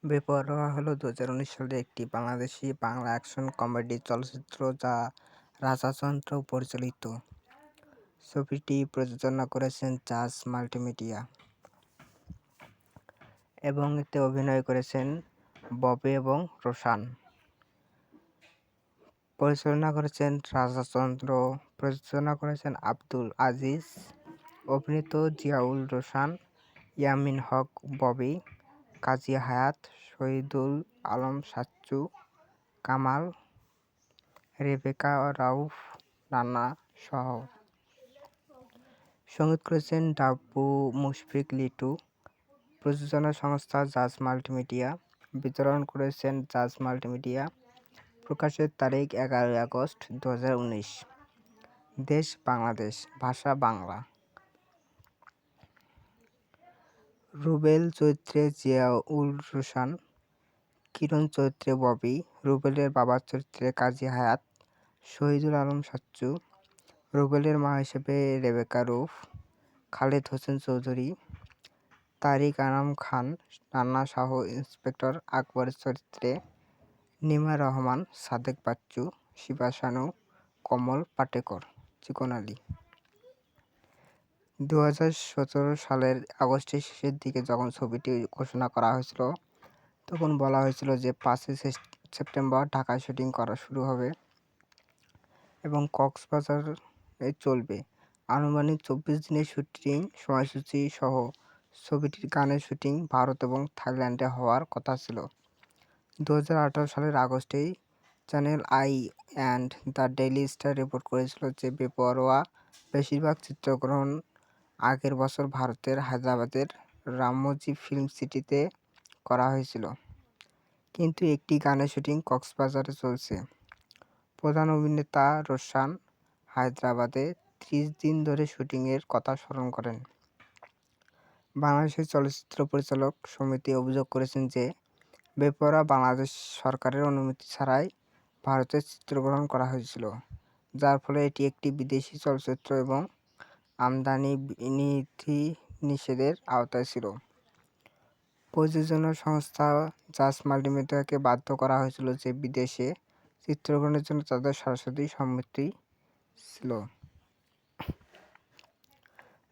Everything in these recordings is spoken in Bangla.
বেপরোয়া হলো ২০১৯ সালের একটি বাংলাদেশী বাংলা অ্যাকশন কমেডি চলচ্চিত্র যা রাজা চন্দ্র পরিচালিত। ছবিটি প্রযোজনা করেছেন জাজ মাল্টিমিডিয়া এবং এতে অভিনয় করেছেন ববি এবং রোশান। পরিচালনা করেছেন রাজা চন্দ্র, প্রযোজনা করেছেন আব্দুল আজিজ, অভিনীত জিয়াউল রোশান, ইয়ামিন হক ববি, কাজী হায়াত, শহীদুল আলম সাচ্চু, কামাল, রেবেকা রাউফ, নান্না সহ। সঙ্গীত করেছেন ডাব্বু মুশফিক লিটু। প্রযোজনা সংস্থা জাজ মাল্টিমিডিয়া। বিতরণ করেছেন জাজ মাল্টিমিডিয়া। প্রকাশের তারিখ 11 আগস্ট 2019। দেশ বাংলাদেশ, ভাষা বাংলা। রুবেল চরিত্রে জিয়াউল রোশান, কিরণ চরিত্রে ববি, রুবেলের বাবার চরিত্রে কাজী হায়াত, শহীদুল আলম সাচ্চু, রুবেলের মা হিসেবে রেবেকা রউফ, খালেদ হোসেন চৌধুরী, তারিক আনাম খান, নান্না শাহ, ইন্সপেক্টর আকবরের চরিত্রে নিমা রহমান, সাদেক বাচ্চু, শিবা শানু, কমল পাটেকর, চিকন আলী। 2017 সালের আগস্টের শেষের দিকে যখন ছবিটি ঘোষণা করা হয়েছিল, তখন বলা হয়েছিল যে 5 সেপ্টেম্বর ঢাকায় শুটিং করা শুরু হবে এবং কক্সবাজারে চলবে। আনুমানিক 24 দিনের শুটিং সময়সূচি সহ ছবিটির গানের শুটিং ভারত এবং থাইল্যান্ডে হওয়ার কথা ছিল। 2018 সালের আগস্টেই Channel I and the Daily Star report করেছিল যে বেপরোয়া বেশিরভাগ চিত্রগ্রহণ আগের বছর ভারতের হায়দ্রাবাদের রামোজি ফিল্ম সিটিতে করা হয়েছিল, কিন্তু একটি গানের শুটিং কক্সবাজারে চলছে। প্রধান অভিনেতা রোশান হায়দ্রাবাদে 30 দিন ধরে শুটিংয়ের কথা স্মরণ করেন। বাংলাদেশের চলচ্চিত্র পরিচালক সমিতি অভিযোগ করেছেন যে বেপরোয়া বাংলাদেশ সরকারের অনুমতি ছাড়াই ভারতে চিত্রগ্রহণ করা হয়েছিল, যার ফলে এটি একটি বিদেশি চলচ্চিত্র এবং আমদানি বিধিনিষেধের আওতায় ছিল। প্রযোজনা সংস্থা জাজ মাল্টিমিডিয়াকে বাধ্য করা হয়েছিল যে বিদেশে চিত্রগ্রহণের জন্য তাদের সরাসরি সম্মতি ছিল।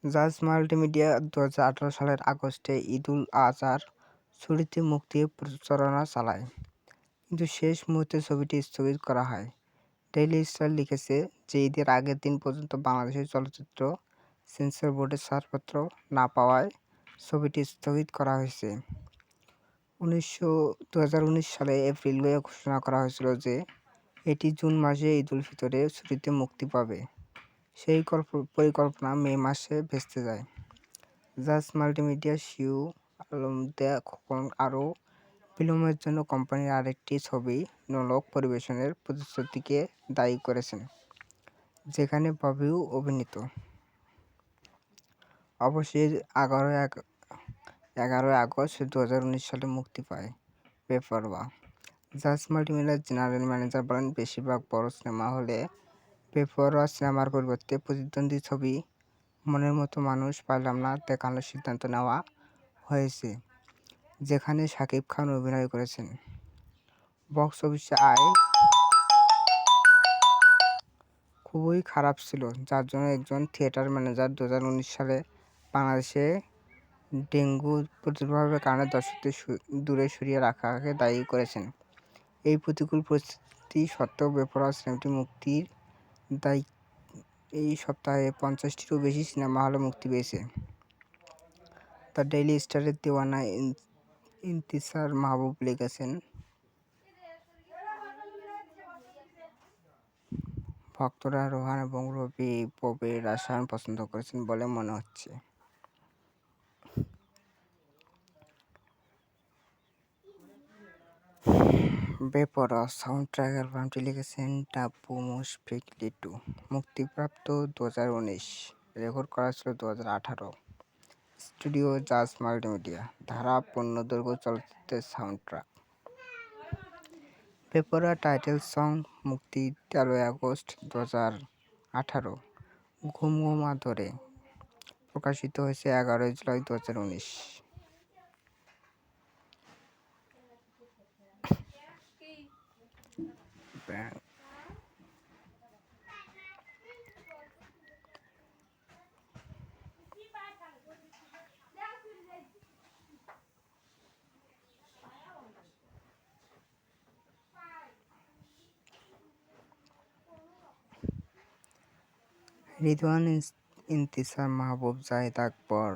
জাজ মাল্টিমিডিয়া 2018 সালের আগস্টে ঈদুল আজহার ছুটিতে মুক্তির প্রচারণা চালায়, কিন্তু শেষ মুহূর্তে ছবিটি স্থগিত করা হয়। ডেইলি স্টার লিখেছে যে ঈদের আগের দিন পর্যন্ত বাংলাদেশের চলচ্চিত্র সেন্সর বোর্ডের ছাড়পত্র না পাওয়ায় ছবিটি স্থগিত করা হয়েছে। 2019 সালে এপ্রিলে ঘোষণা করা হয়েছিল যে এটি জুন মাসে ঈদুল ফিতরের ছুটিতে মুক্তি পাবে। সেই পরিকল্পনা মে মাসে ভেস্তে যায়। জাজ মাল্টিমিডিয়া শিউ আলমদা খোকন আরও বিলম্বের জন্য কোম্পানির আরেকটি ছবি নোলক পরিবেশনের প্রতিশ্রুতিকে দায়ী করেছেন, যেখানে ববিও অভিনীত। অবশেষে 11 আগস্ট 2019 সালে মুক্তি পায় বেপরোয়া। জাজ মাল্টিমিডিয়ার জেনারেল ম্যানেজার বলেন, বেশিরভাগ বড় সিনেমা হলে বেপরোয়া সিনেমার পরিবর্তে প্রতিদ্বন্দ্বী ছবি মনের মতো মানুষ পাইলাম না দেখানোর সিদ্ধান্ত নেওয়া হয়েছে, যেখানে শাকিব খান অভিনয় করেছেন। বক্স অফিসে আয় খুবই খারাপ ছিল, যার জন্য একজন থিয়েটার ম্যানেজার 2019 সালে বাংলাদেশে ডেঙ্গু প্রাদুর্ভাবের কারণে দর্শকদের দূরে সরিয়ে রাখাকে দায়ী করেছেন। এই প্রতিকূল পরিস্থিতি সত্ত্বেও বেপরোয়া সিনেমাটি মুক্তির এই সপ্তাহে 50টিরও বেশি সিনেমা হলে মুক্তি পেয়েছে। দ্য ডেইলি স্টারের দেওয়ানা ইন্তিসার মাহবুব লিখেছেন, ভক্তরা রোহান এবং ববির রসায়ন পছন্দ করেছেন বলে মনে হচ্ছে। বেপরোয়া সাউন্ড ট্র্যাক অ্যালবামটি লিখেছেন ডাব্বু মুশফিক লিটু। মুক্তিপ্রাপ্ত 2019, রেকর্ড করা ছিল 2018। স্টুডিও জাজ মাল্টিমিডিয়া। ধারা পূর্ণদৈর্ঘ্য চলচ্চিত্রের সাউন্ড ট্র্যাক। বেপরোয়া টাইটেল সং মুক্তি 13 আগস্ট 2018। ঘুম ঘুমা ধরে প্রকাশিত হয়েছে 11 জুলাই 2019। ব্যাংক। রিদওয়ান ইন্তিসার মাহবুব জাহিদ আকবর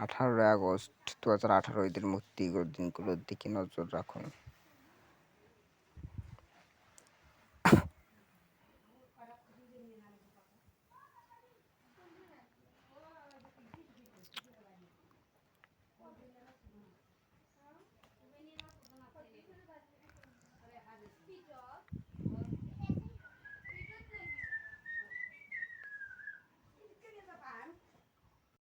18 আগস্ট 2018 ঈদের মুক্তির দিনগুলোর দিকে নজর রাখুন।